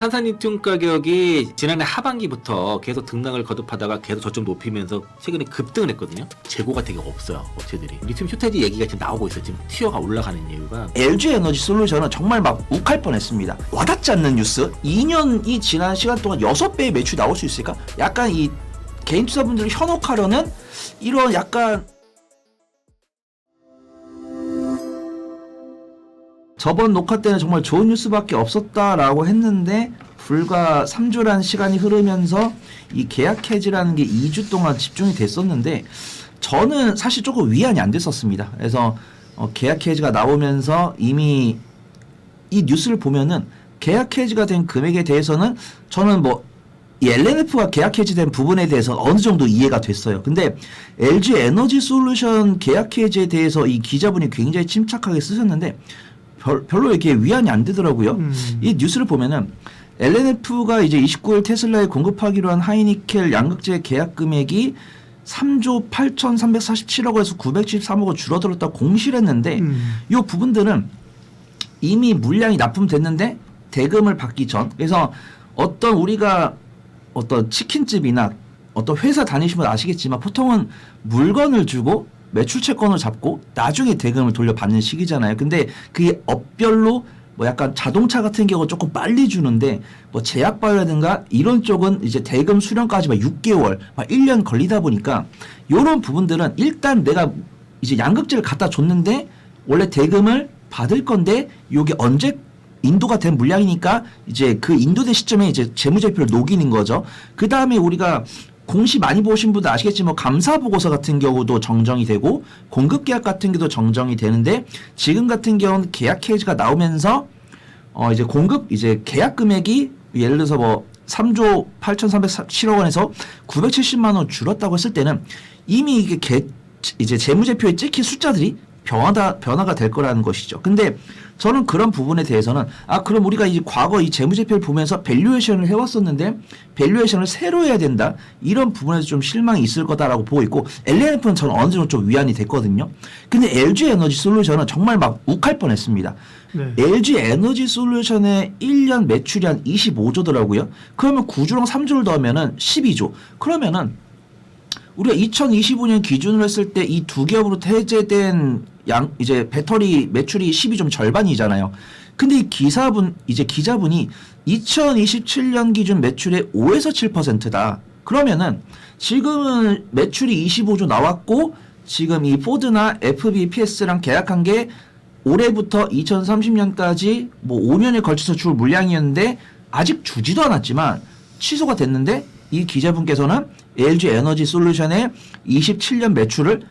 탄산리튬 가격이 지난해 하반기부터 계속 등락을 거듭하다가 계속 저점 높이면서 최근에 급등을 했거든요. 재고가 되게 없어요, 업체들이. 리튬 쇼테지 얘기가 지금 나오고 있어요. 지금 티어가 올라가는 이유가. LG 에너지 솔루션은 정말 막 욱할 뻔했습니다. 와닿지 않는 뉴스? 2년이 지난 시간 동안 6배의 매출이 나올 수 있을까? 약간 이 개인 투자분들을 현혹하려는 이런 약간 저번 녹화 때는 정말 좋은 뉴스밖에 없었다라고 했는데 불과 3주란 시간이 흐르면서 이 계약 해지라는 게 2주 동안 집중이 됐었는데 저는 사실 조금 위안이 안 됐었습니다. 그래서 계약 해지가 나오면서 이미 이 뉴스를 보면은 계약 해지가 된 금액에 대해서는 저는 이 LNF가 계약 해지된 부분에 대해서 어느 정도 이해가 됐어요. 근데 LG 에너지 솔루션 계약 해지에 대해서 이 기자분이 굉장히 침착하게 쓰셨는데 별로 이렇게 위안이 안 되더라고요. 이 뉴스를 보면은 LNF가 이제 29일 테슬라에 공급하기로 한 하이니켈 양극재 계약 금액이 3조 8,347억 원에서 973억 원 줄어들었다고 공시를 했는데 이 부분들은 이미 물량이 납품됐는데 대금을 받기 전, 그래서 우리가 어떤 치킨집이나 어떤 회사 다니시면 아시겠지만 보통은 물건을 주고 매출 채권을 잡고 나중에 대금을 돌려받는 시기잖아요. 근데 그게 업별로 약간 자동차 같은 경우 조금 빨리 주는데 제약바이오라든가 이런 쪽은 이제 대금 수령까지 6개월, 1년 걸리다 보니까 이런 부분들은 일단 내가 이제 양극재를 갖다 줬는데 원래 대금을 받을 건데 이게 언제 인도가 된 물량이니까 이제 그 인도된 시점에 이제 재무제표를 녹이는 거죠. 그 다음에 우리가 공시 많이 보신 분들 아시겠지만 감사 보고서 같은 경우도 정정이 되고 공급 계약 같은 경우도 정정이 되는데 지금 같은 경우는 계약 해지가 나오면서 이제 공급 이제 계약 금액이 예를 들어서 3조 8,307억 원에서 970만 원 줄었다고 했을 때는 이미 이게 이제 재무제표에 찍힌 숫자들이 변화가 될 거라는 것이죠. 근데 저는 그런 부분에 대해서는 그럼 우리가 이 과거 이 재무제표를 보면서 밸류에이션을 해왔었는데 밸류에이션을 새로 해야 된다, 이런 부분에서 좀 실망이 있을 거다라고 보고 있고 LNF는 저는 어느 정도 좀 위안이 됐거든요. 근데 LG 에너지 솔루션은 정말 막 욱할 뻔했습니다. 네. LG 에너지 솔루션의 1년 매출이 한 25조더라고요. 그러면 9조랑 3조를 더하면은 12조. 그러면은 우리가 2025년 기준으로 했을 때 이 두 기업으로 해제된 이제 배터리 매출이 12조 절반이잖아요. 근데 이 기자분이 2027년 기준 매출의 5에서 7%다. 그러면은 지금은 매출이 25조 나왔고 지금 이 포드나 FBPS랑 계약한 게 올해부터 2030년까지 5년에 걸쳐서 줄 물량이었는데 아직 주지도 않았지만 취소가 됐는데 이 기자분께서는 LG 에너지 솔루션의 27년 매출을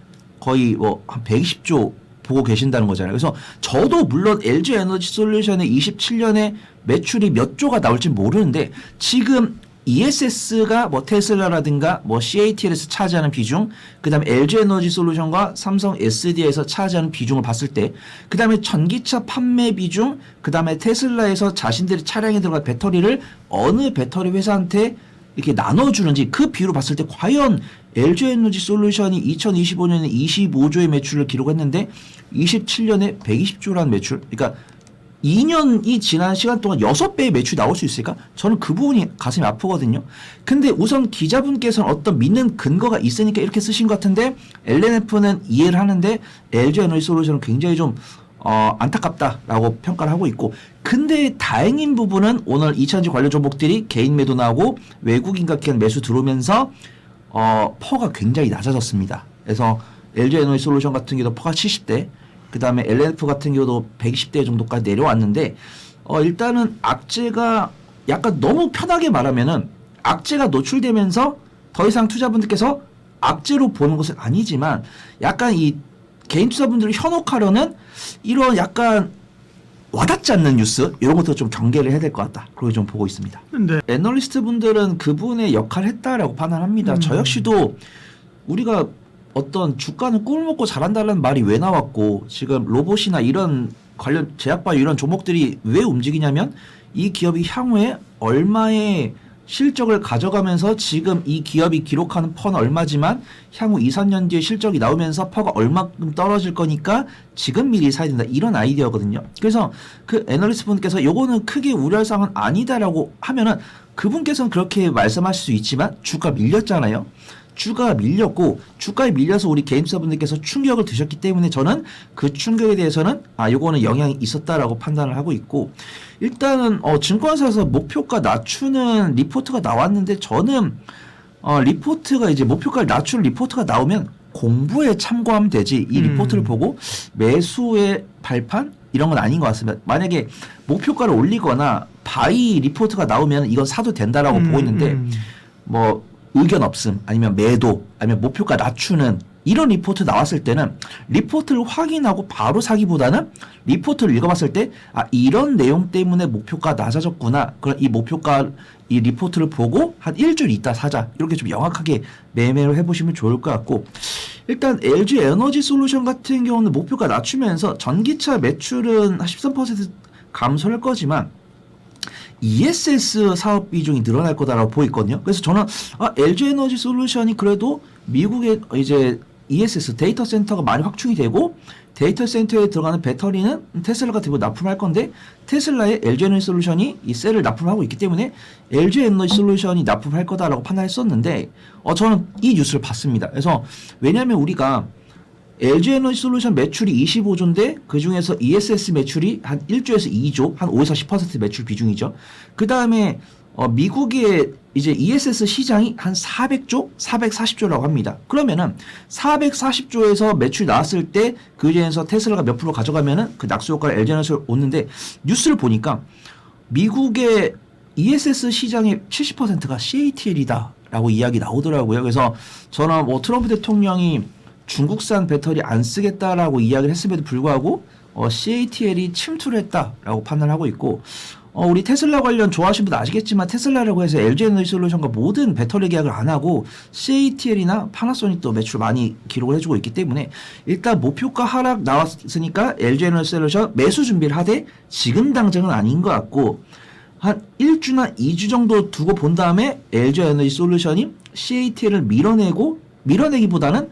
거의 한 120조 보고 계신다는 거잖아요. 그래서 저도 물론 LG 에너지 솔루션의 27년에 매출이 몇 조가 나올지 모르는데 지금 ESS가 테슬라라든가 CATL에서 차지하는 비중, 그 다음에 LG 에너지 솔루션과 삼성 SD에서 차지하는 비중을 봤을 때, 그 다음에 전기차 판매 비중, 그 다음에 테슬라에서 자신들의 차량에 들어간 배터리를 어느 배터리 회사한테 이렇게 나눠주는지 그 비율을 봤을 때 과연 LG 에너지 솔루션이 2025년에 25조의 매출을 기록했는데 27년에 120조라는 매출, 그러니까 2년이 지난 시간 동안 6배의 매출이 나올 수 있을까? 저는 그 부분이 가슴이 아프거든요. 근데 우선 기자분께서는 어떤 믿는 근거가 있으니까 이렇게 쓰신 것 같은데 LNF는 이해를 하는데 LG 에너지 솔루션은 굉장히 좀 안타깝다라고 평가를 하고 있고, 근데 다행인 부분은 오늘 2차전지 관련 종목들이 개인 매도 나오고 외국인과 기관 매수 들어오면서 퍼가 굉장히 낮아졌습니다. 그래서 LG 에너지 솔루션 같은 경우도 퍼가 70대, 그 다음에 LNF 같은 경우도 120대 정도까지 내려왔는데 일단은 악재가 약간 너무 편하게 말하면은 악재가 노출되면서 더 이상 투자분들께서 악재로 보는 것은 아니지만 약간 이 개인 투자분들을 현혹하려는 이런 약간 와닿지 않는 뉴스, 이런 것도 좀 경계를 해야 될 것 같다, 그렇게 좀 보고 있습니다. 네. 애널리스트 분들은 그분의 역할을 했다라고 판단합니다. 저 역시도 우리가 어떤 주가는 꿈을 먹고 잘한다는 말이 왜 나왔고 지금 로봇이나 이런 관련 제약바이오 이런 종목들이 왜 움직이냐면 이 기업이 향후에 얼마의 실적을 가져가면서 지금 이 기업이 기록하는 퍼는 얼마지만 향후 2, 3년 뒤에 실적이 나오면서 퍼가 얼마큼 떨어질 거니까 지금 미리 사야 된다. 이런 아이디어거든요. 그래서 그 애널리스트 분께서 요거는 크게 우려할 사항은 아니다라고 하면은 그분께서는 그렇게 말씀하실 수 있지만 주가 밀렸잖아요. 주가 밀렸고 주가에 밀려서 우리 개인 투자분들께서 충격을 드셨기 때문에 저는 그 충격에 대해서는 요거는 영향이 있었다라고 판단을 하고 있고 일단은 증권사에서 목표가 낮추는 리포트가 나왔는데 저는 리포트가 이제 목표가를 낮추는 리포트가 나오면 공부에 참고하면 되지 이 리포트를 보고 매수의 발판 이런 건 아닌 것 같습니다. 만약에 목표가를 올리거나 바이 리포트가 나오면 이건 사도 된다라고 보고 있는데 뭐 의견 없음 아니면 매도 아니면 목표가 낮추는 이런 리포트 나왔을 때는 리포트를 확인하고 바로 사기보다는 리포트를 읽어봤을 때 이런 내용 때문에 목표가 낮아졌구나. 그럼 이 목표가 이 리포트를 보고 한 일주일 있다 사자. 이렇게 좀 명확하게 매매를 해보시면 좋을 것 같고 일단 LG 에너지 솔루션 같은 경우는 목표가 낮추면서 전기차 매출은 한 13% 감소할 거지만 ESS 사업 비중이 늘어날 거다라고 보이거든요. 그래서 저는 LG 에너지 솔루션이 그래도 미국의 이제 ESS 데이터 센터가 많이 확충이 되고 데이터 센터에 들어가는 배터리는 테슬라가 대부분 납품할 건데 테슬라의 LG 에너지 솔루션이 이 셀을 납품하고 있기 때문에 LG 에너지 솔루션이 납품할 거다라고 판단했었는데 저는 이 뉴스를 봤습니다. 그래서 왜냐하면 우리가 LG 에너지 솔루션 매출이 25조인데 그 중에서 ESS 매출이 한 1조에서 2조, 한 5에서 10% 매출 비중이죠. 그 다음에 미국의 이제 ESS 시장이 한 400조, 440조라고 합니다. 그러면은 440조에서 매출이 나왔을 때 그 중에서 테슬라가 몇 프로 가져가면은 그 낙수 효과를 LG 에너지로 오는데 뉴스를 보니까 미국의 ESS 시장의 70%가 CATL이다라고 이야기 나오더라고요. 그래서 저는 뭐 트럼프 대통령이 중국산 배터리 안 쓰겠다라고 이야기를 했음에도 불구하고 CATL이 침투를 했다라고 판단하고 있고 우리 테슬라 관련 좋아하시는 분들 아시겠지만 테슬라라고 해서 LG 에너지 솔루션과 모든 배터리 계약을 안 하고 CATL이나 파나소닉도 매출 많이 기록을 해주고 있기 때문에 일단 목표가 하락 나왔으니까 LG 에너지 솔루션 매수 준비를 하되 지금 당장은 아닌 것 같고 한 1주나 2주 정도 두고 본 다음에 LG 에너지 솔루션이 CATL을 밀어내기보다는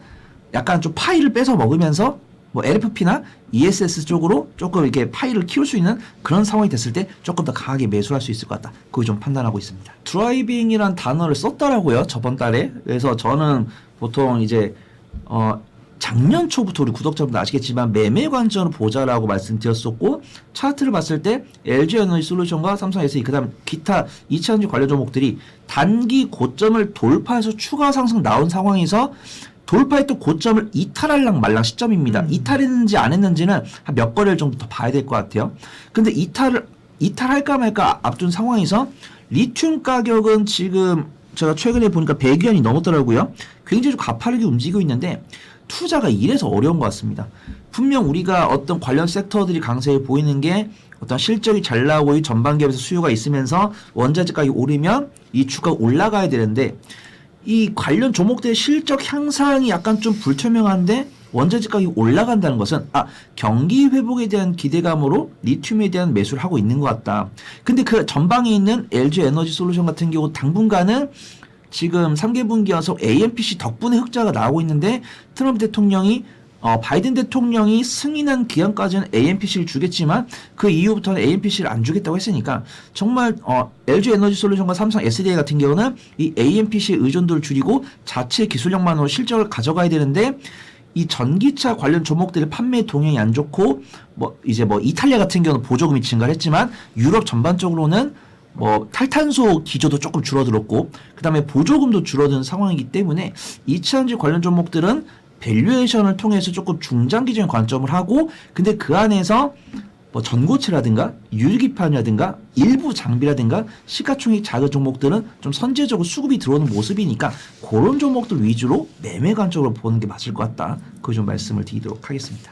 약간 좀 파이를 뺏어 먹으면서 뭐 LFP나 ESS 쪽으로 조금 이렇게 파이를 키울 수 있는 그런 상황이 됐을 때 조금 더 강하게 매수할 수 있을 것 같다. 그거 좀 판단하고 있습니다. 드라이빙이란 단어를 썼더라고요. 저번 달에. 그래서 저는 보통 이제 작년 초부터 우리 구독자분들 아시겠지만 매매 관점으로 보자라고 말씀드렸었고 차트를 봤을 때 LG 에너지 솔루션과 삼성 SE 그다음 기타 2차전지 관련 종목들이 단기 고점을 돌파해서 추가 상승 나온 상황에서 돌파했던 고점을 이탈할랑 말랑 시점입니다. 이탈했는지 안 했는지는 한 몇 거래일 정도 더 봐야 될 것 같아요. 근데 이탈할까 말까 앞둔 상황에서 리튬 가격은 지금 제가 최근에 보니까 100위안이 넘었더라고요. 굉장히 좀 가파르게 움직이고 있는데 투자가 이래서 어려운 것 같습니다. 분명 우리가 어떤 관련 섹터들이 강세에 보이는 게 어떤 실적이 잘 나오고 전반기업에서 수요가 있으면서 원자재 가격이 오르면 이 주가가 올라가야 되는데 이 관련 종목들의 실적 향상이 약간 좀 불투명한데 원자재 가격이 올라간다는 것은 경기 회복에 대한 기대감으로 리튬에 대한 매수를 하고 있는 것 같다. 근데 그 전방에 있는 LG 에너지 솔루션 같은 경우 당분간은 지금 3개분기 연속 AMPC 덕분에 흑자가 나오고 있는데 트럼프 대통령이 바이든 대통령이 승인한 기간까지는 AMPC를 주겠지만 그 이후부터는 AMPC를 안 주겠다고 했으니까 정말 LG 에너지 솔루션과 삼성 SDI 같은 경우는 이 AMPC 의존도를 줄이고 자체 기술력만으로 실적을 가져가야 되는데 이 전기차 관련 종목들의 판매 동향이 안 좋고 이제 이탈리아 같은 경우는 보조금이 증가를 했지만 유럽 전반적으로는 탈탄소 기조도 조금 줄어들었고 그다음에 보조금도 줄어든 상황이기 때문에 2차전지 관련 종목들은 밸류에이션을 통해서 조금 중장기적인 관점을 하고 근데 그 안에서 전고체라든가 유기판이라든가 일부 장비라든가 시가총액 작은 종목들은 좀 선제적으로 수급이 들어오는 모습이니까 그런 종목들 위주로 매매 관점으로 보는 게 맞을 것 같다. 그거 좀 말씀을 드리도록 하겠습니다.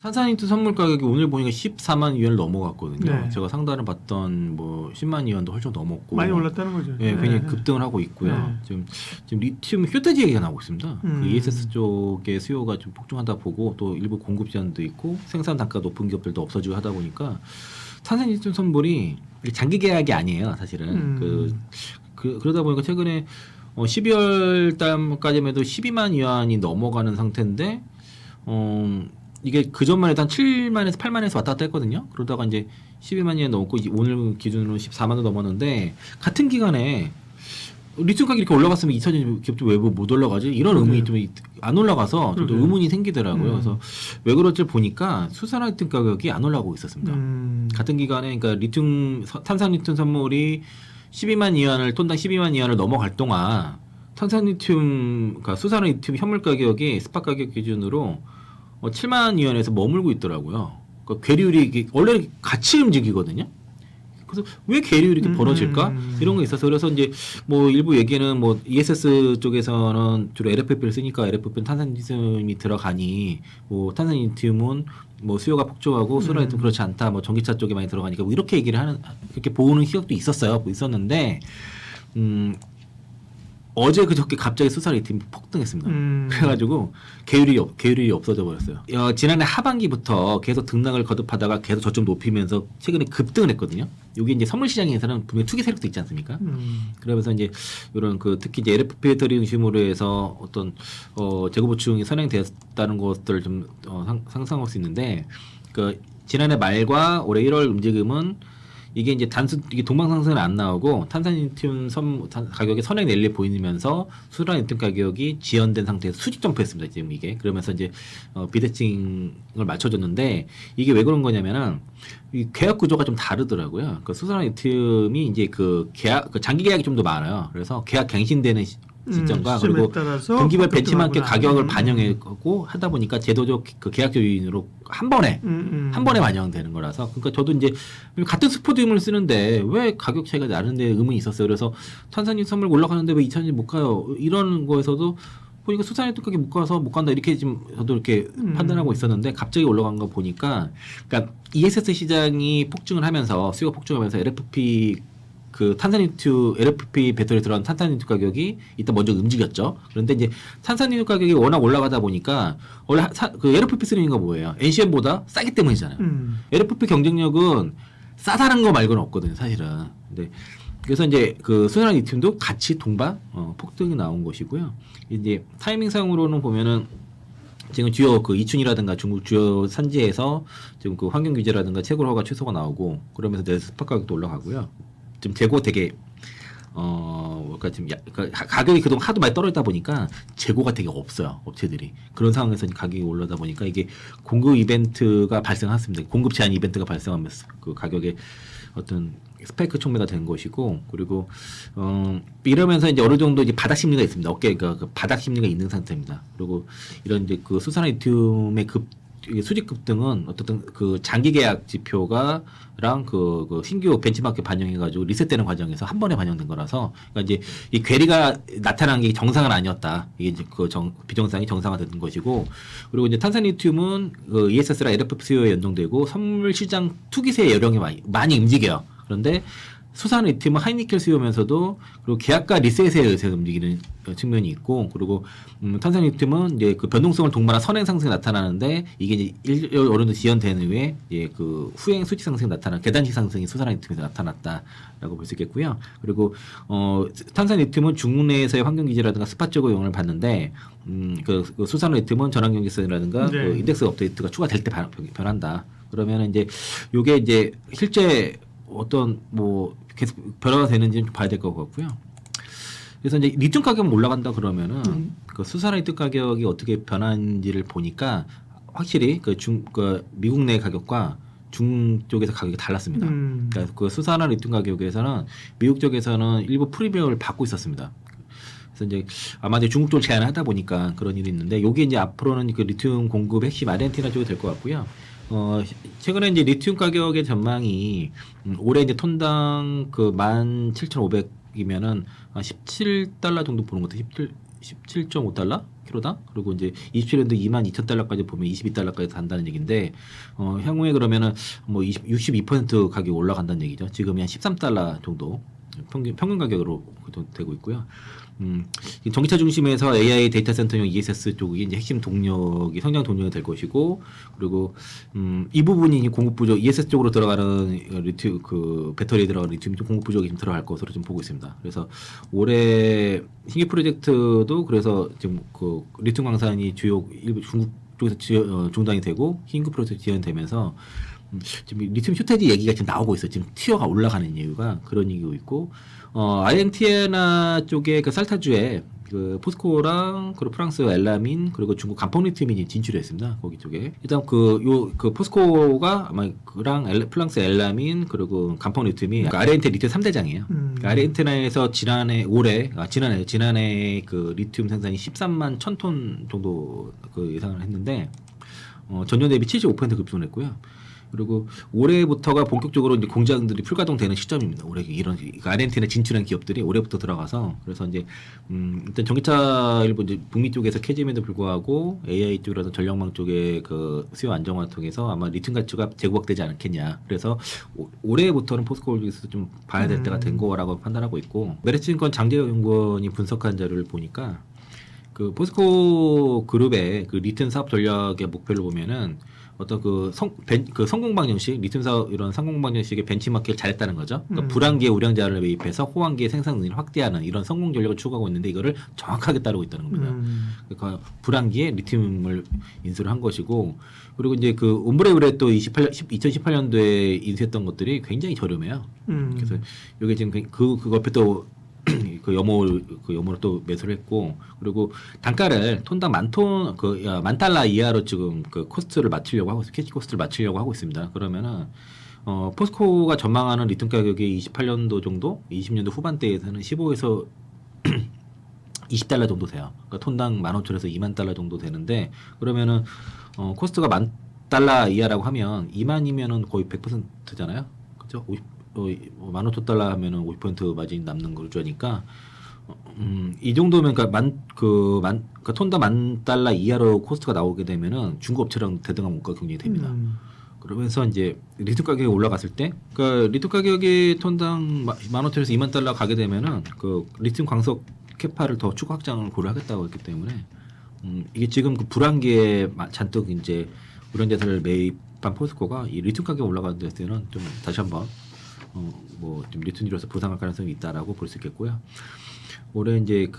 산산인트 선물 가격이 오늘 보니까 14만 위안을 넘어갔거든요. 네. 제가 상단을 봤던 10만 위안도 훨씬 넘었고 많이 올랐다는 거죠. 네, 굉장히 급등을 하고 있고요. 지금 리튬 쇼트지 얘기가 나오고 있습니다. 그 ESS 쪽의 수요가 좀 폭증하다 보고 또 일부 공급 제한도 있고 생산 단가 높은 기업들도 없어지고 하다 보니까 탄산리튬 선물이 이게 장기 계약이 아니에요, 사실은. 그러다 보니까 최근에 12월 달까지만 해도 12만 위안이 넘어가는 상태인데, 이게 그 전만 해도 한 7만에서 8만에서 왔다 갔다 했거든요. 그러다가 이제 12만 위안 넘고 오늘 기준으로 14만도 넘었는데, 같은 기간에 리튬 가격이 이렇게 올라갔으면 2차전 기업도 왜 못 올라가지? 이런 의문이 좀 안 올라가서 저도 의문이 생기더라고요. 그래서 왜 그럴지 보니까 수산화 리튬 가격이 안 올라가고 있었습니다. 같은 기간에 그러니까 탄산 리튬 선물이 12만 위안을 톤당 12만 위안을 넘어갈 동안 탄산 리튬 그러니까 수산화 리튬 현물 가격이 스팟 가격 기준으로 7만 위안에서 머물고 있더라고요. 그러니까 괴리율이 이게 원래 같이 움직이거든요. 그래서 왜 괴리율이 이렇게 벌어질까? 이런 거 있어서 그래서 이제 뭐 일부 얘기는 뭐 ESS 쪽에서는 주로 LFP를 쓰니까 LFP는 탄산리튬이 들어가니 뭐 탄산리튬은 뭐 수요가 폭증하고 수산리튬 그렇지 않다. 뭐 전기차 쪽에 많이 들어가니까 뭐 이렇게 얘기를 하는 이렇게 보는 시각도 있었어요. 있었는데 어제 그저께 갑자기 수산리튬이 폭등했습니다. 그래가지고 계율이 없어져 버렸어요. 지난해 하반기부터 계속 등락을 거듭하다가 계속 저점 높이면서 최근에 급등을 했거든요. 여기 이제 선물 시장에서는 분명 투기 세력도 있지 않습니까? 그러면서 이제 이런 특히 이제 LFP 배터리 중심으로 해서 어떤 재고 보충이 선행되었다는 것들을 좀 상상할 수 있는데 지난해 말과 올해 1월 움직임은 이게 이제 이게 동방상승은 안 나오고 탄산리튬 가격이 선행 랠리 보이면서 수산리튬 가격이 지연된 상태에서 수직 점프했습니다. 지금 이게 그러면서 이제 비대칭을 맞춰줬는데 이게 왜 그런 거냐면은 이 계약 구조가 좀 다르더라고요. 수산리튬이 이제 장기 계약이 좀 더 많아요. 그래서 계약 갱신되는 시점과 그리고 분기별 벤치마크 가격을 반영하고 하다 보니까 제도적 계약적 요인으로 한 번에 반영되는 거라서 그러니까 저도 이제 같은 스포디움을 쓰는데 왜 가격 차이가 나는데 의문이 있었어요. 그래서 탄산리튬 선물 올라가는데 왜 2,000원 못 가요? 이런 거에서도 보니까 수산리튬 가격이 못 간다 이렇게 지금 저도 이렇게 판단하고 있었는데 갑자기 올라간 거 보니까 그러니까 ESS 시장이 폭증을 하면서 수요가 폭증하면서 LFP 탄산리튬 LFP 배터리 들어간 탄산리튬 가격이 일단 먼저 움직였죠. 그런데 이제 탄산리튬 가격이 워낙 올라가다 보니까 원래 LFP 쓰는 거 뭐예요? NCM보다 싸기 때문이잖아요. LFP 경쟁력은 싸다는 거 말고는 없거든요, 사실은. 근데 그래서 이제 수산화 리튬도 같이 동반 폭등이 나온 것이고요. 이제 타이밍상으로는 보면은 지금 주요 이춘이라든가 중국 주요 산지에서 지금 환경 규제라든가 채굴 허가 취소가 나오고 그러면서 내 스팟 가격도 올라가고요. 지금 재고 되게 그러니까 지금 가격이 그동안 하도 많이 떨어지다 보니까 재고가 되게 없어요, 업체들이. 그런 상황에서 가격이 올라다 보니까 이게 공급 이벤트가 발생했습니다. 공급 제한 이벤트가 발생하면서 가격에 어떤 스파이크 촉매가 된 것이고 그리고 이러면서 이제 어느 정도 이제 바닥 심리가 있습니다. 어깨가 바닥 심리가 있는 상태입니다. 그리고 이런 이제 수산화 리튬의 수직 급등은 어떻든 장기 계약 지표가랑 신규 벤치마크 반영해가지고 리셋되는 과정에서 한 번에 반영된 거라서 그러니까 이제 이 괴리가 나타난 게 정상은 아니었다. 이게 이제 비정상이 정상화된 것이고 그리고 이제 탄산리튬은 ESS랑 LFP 수요에 연동되고 선물 시장 투기세 여력이 많이 움직여요. 그런데 수산 리튬은 하이니켈 수요면서도 그리고 계약과 리셋에 의해서 움직이는 측면이 있고 그리고 탄산 리튬은 이제 변동성을 동반한 선행 상승이 나타나는데 이게 이제 어느 정도 지연된 후에 후행 수직 상승이 나타난 계단식 상승이 수산 리튬에서 나타났다라고 볼 수 있겠고요. 그리고 탄산 리튬은 중국 내에서의 환경 규제라든가 스팟 제고 영향을 받는데 수산 리튬은 전환 경제성이라든가 인덱스 업데이트가 추가될 때 변한다. 그러면 이제 요게 이제 실제 어떤 계속 변화가 되는지는 좀 봐야 될 것 같고요. 그래서 이제 리튬 가격이 올라간다 그러면은 수산화 리튬 가격이 어떻게 변하는지를 보니까 확실히 미국 내 가격과 중쪽에서 가격이 달랐습니다. 그러니까 수산화 리튬 가격에서는 미국 쪽에서는 일부 프리미엄을 받고 있었습니다. 그래서 이제 아마 이제 중국 쪽을 제한을 하다 보니까 그런 일이 있는데 요게 이제 앞으로는 리튬 공급 핵심 아르헨티나 쪽이 될 것 같고요. 최근에 이제 리튬 가격의 전망이 올해 이제 톤당 17,500이면은 17달러 정도 보는 것 같아요. 17.5달러 키로당. 그리고 이제 27년도 22,000달러까지 보면 22달러까지 간다는 얘기인데 향후에 그러면은 62% 가격이 올라간다는 얘기죠. 지금이 한 13달러 정도 평균 가격으로 되고 있고요. 이 전기차 중심에서 AI 데이터 센터용 ESS 쪽이 이제 핵심 동력이 성장 동력이 될 것이고, 그리고 이 부분이 공급 부족, ESS 쪽으로 들어가는 리튬 그 배터리에 들어가는 리튬 공급 부족이 좀 들어갈 것으로 좀 보고 있습니다. 그래서 올해 신규 프로젝트도 그래서 지금 그 리튬 광산이 주요 일부 중국 쪽에서 중단이 되고 신규 프로젝트 지연되면서 지금 리튬 쇼테지 얘기가 지금 나오고 있어요. 지금 티어가 올라가는 이유가 그런 이유고 있고, 아르헨티나 쪽에 그 살타주에 그 포스코랑 그리고 프랑스 엘라민 그리고 중국 간펑리튬이 진출했습니다. 거기 쪽에 일단 그 포스코가 아마 그랑 프랑스 엘라민 그리고 간펑리튬이 아르헨티나 리튬 3대장이에요. 그러니까 아르헨티나에서 지난해 그 리튬 생산이 13만 1,000톤 정도 그 예상을 했는데 전년 대비 75% 급증했고요. 그리고 올해부터가 본격적으로 이제 공장들이 풀가동되는 시점입니다. 올해 이런 아르헨티나 진출한 기업들이 올해부터 들어가서 그래서 이제 일단 전기차 일부 이제 북미 쪽에서 캐짐에도 불구하고 AI 쪽이라든 전력망 쪽의 그 수요 안정화 통해서 아마 리튬 가치가 재구박되지 않겠냐. 그래서 올해부터는 포스코홀딩스도 좀 봐야 될 때가 된 거라고 판단하고 있고, 메리츠증권 장재영 연구원이 분석한 자료를 보니까 그 포스코 그룹의 그 리튬 사업 전략의 목표를 보면은 어떤 그 성공 방정식, 리튬 사업 이런 성공 방정식의 벤치마킹을 잘했다는 거죠. 그러니까 불황기에 우량자를 매입해서 호황기에 생산 능력을 확대하는 이런 성공 전략을 추구하고 있는데 이거를 정확하게 따르고 있다는 겁니다. 그러니까 불황기에 리튬을 인수를 한 것이고, 그리고 이제 그 옴브레울에 또 2018년도에 인수했던 것들이 굉장히 저렴해요. 그래서 이게 지금 그 옆에 또 그 염호를 또 매수를 했고, 그리고 단가를 톤당 만 달러 이하로 지금 그 코스트를 맞추려고 하고 캐치 코스트를 맞추려고 하고 있습니다. 그러면은 포스코가 전망하는 리튬 가격이 28년도 정도, 20년도 후반대에서는 15에서 20달러 정도 돼요. 그러니까 톤당 15,000에서 2만 달러 정도 되는데, 그러면은 코스트가 만 달러 이하라고 하면 2만이면은 거의 100%잖아요. 그죠? 15,000달러 하면은 50% 마진 남는 거니까 이 정도면 그러니까 톤당 만 달러 이하로 코스트가 나오게 되면은 중고업체랑 대등한 원가 경쟁이 됩니다. 그러면서 이제 리튬 가격이 올라갔을 때, 그러니까 리튬 가격이 톤당 15,000에서 2만 달러 가게 되면은 그 리튬 광석 캐파를 더 추가 확장을 고려하겠다고 했기 때문에 이게 지금 그 불황기에 잔뜩 이제 우량자산을 매입한 포스코가 이 리튬 가격 올라가는 데서는 좀 다시 한번 좀 리튬으로서 부상할 가능성이 있다라고 볼 수 있겠고요. 올해 이제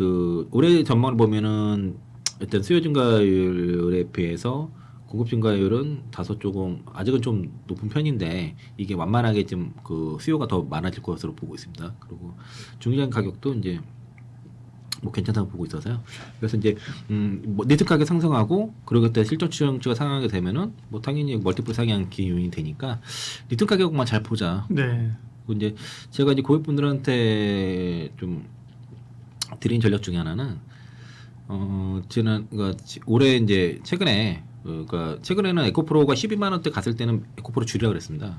올해 전망을 보면은 일단 수요 증가율에 비해서 공급 증가율은 다소 조금 아직은 좀 높은 편인데 이게 완만하게 좀 그 수요가 더 많아질 것으로 보고 있습니다. 그리고 중량 가격도 이제 괜찮다고 보고 있어서요. 그래서 이제 리튬 가격 상승하고 그리고 그때 실적 추정치가 상하게 되면은 당연히 멀티플 상향 기준이 되니까 리튬 가격만 잘 보자. 네. 그리고 이제 제가 이제 고객분들한테 좀 드린 전략 중에 하나는 그러니까 올해 이제 최근에는 에코프로가 12만 원대 갔을 때는 에코프로 줄이라고 그랬습니다.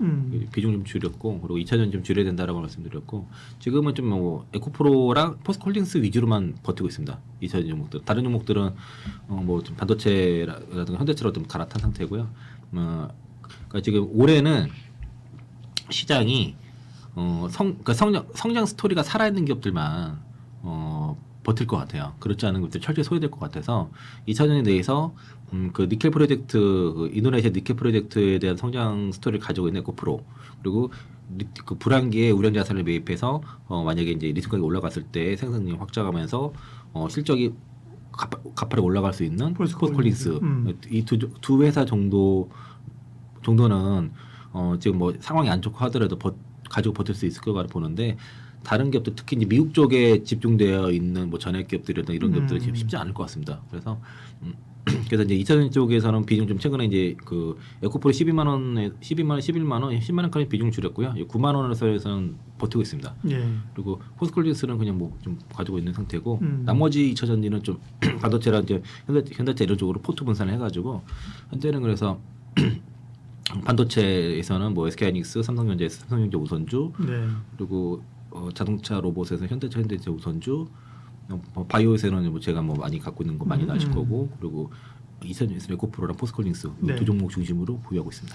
비중 좀 줄였고, 그리고 2차전 좀 줄여야 된다라고 말씀드렸고, 지금은 좀 에코프로랑 포스코홀딩스 위주로만 버티고 있습니다. 2차전 종목들. 다른 종목들은 좀 반도체라든가 현대차로 좀 갈아탄 상태고요. 그러니까 지금 올해는 시장이 그러니까 성장 스토리가 살아있는 기업들만 버틸 것 같아요. 그렇지 않은 것들 철저히 소외될 것 같아서 2차전에 대해서 그 니켈 프로젝트, 그 인도네시아 니켈 프로젝트에 대한 성장 스토리를 가지고 있는 에코프로, 그리고 그 불황기에 우량자산을 매입해서 만약에 이제 리튬 가격이 올라갔을 때 생산 능력 확장하면서 실적이 가파르게 올라갈 수 있는 포스코홀딩스 이 두 회사 정도는 지금 상황이 안 좋고 하더라도 가지고 버틸 수 있을 거라고 보는데, 다른 기업들 특히 이제 미국 쪽에 집중되어 있는 전액 기업들이나 이런 기업들은 지금 쉽지 않을 것 같습니다. 그래서 이제 2차전 쪽에서는 비중 좀 최근에 이제 그 에코프로 11만 원, 10만 원까지 비중 줄였고요. 9만 원에서는 버티고 있습니다. 예. 그리고 포스콜리스는 그냥 좀 가지고 있는 상태고, 나머지 2차전지는 좀 반도체라 이제 현대차 이런 쪽으로 포트 분산을 해가지고 현재는 그래서 반도체에서는 SK하이닉스, 삼성전자 우선주, 네. 그리고 자동차 로봇에서 현대차 우선주, 바이오에서는 제가 많이 갖고 있는 거 많이 나실 거고, 그리고 2차전에서 에코프로랑 포스콜링스 두 종목 중심으로 보유하고 있습니다.